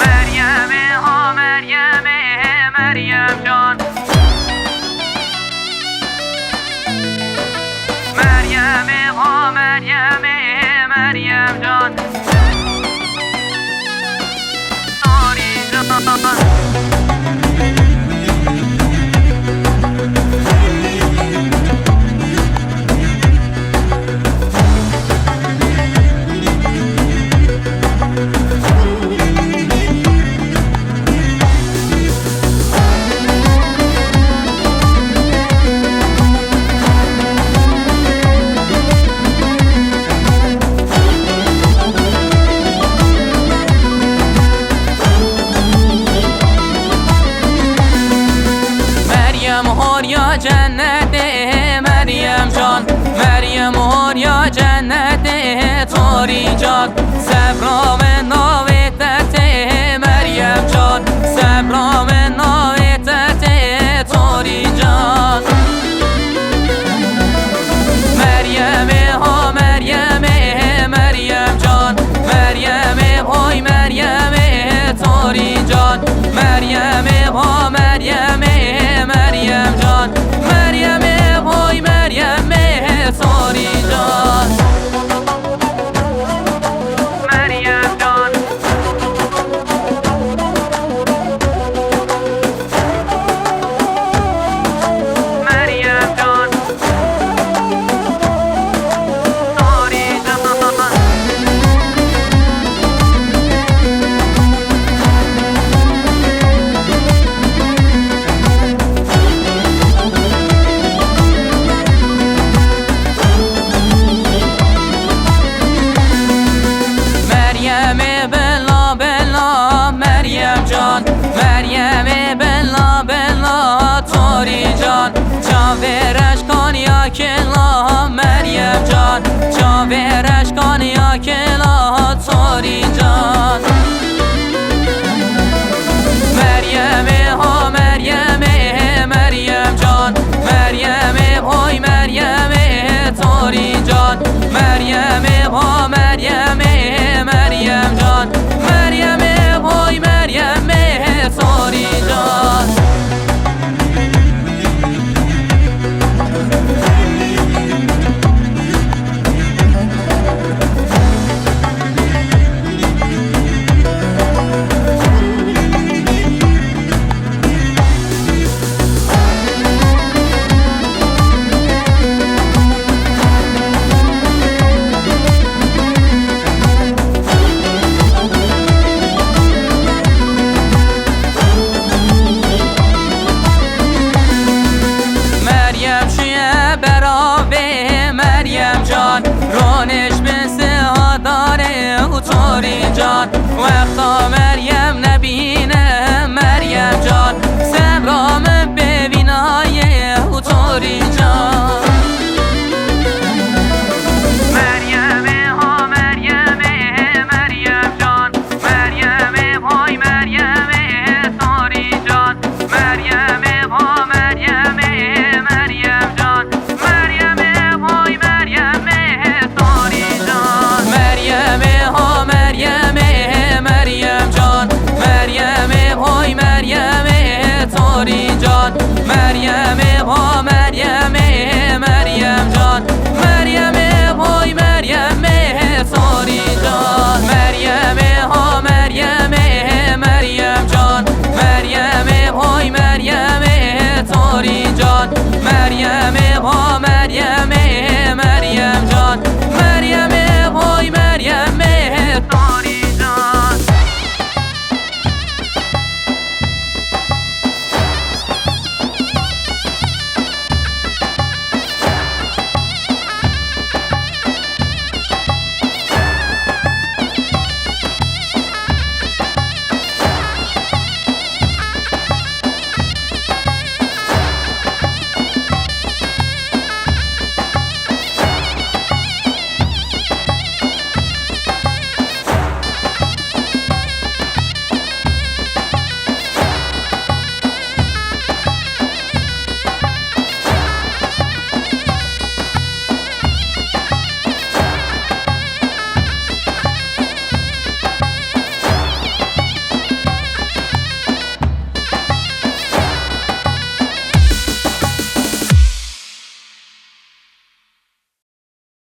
مریم ها مریم مریم جان، مریم ها مریم مریم جان، آری جان. یا جنت مریم جان، مریم یا جنت توری جان، صبرام ناویتت مریم جان، صبرام ناویتت توری جان. مریم ها مریم مریم جان، مریم های مریم توری جان، مریم ها مریم مریم جان، مریم های مریم توری جان، مریم جان، مریم جان، توری جان. بلا بلا مریم جان، مریم بلا بلا توری جان، چاورش کن یا کلا مریم جان، چاورش کن یا کلا توری جان. مریم ها مریم مریم جان، مریم های مریم توری جان، مریم ها مریم مریم جان، مریم های مریم توری جان. مریم جان رونش مثل داره توری جان، وقتا مریم نبینه مریم جان، صبرام ببینای توری جان.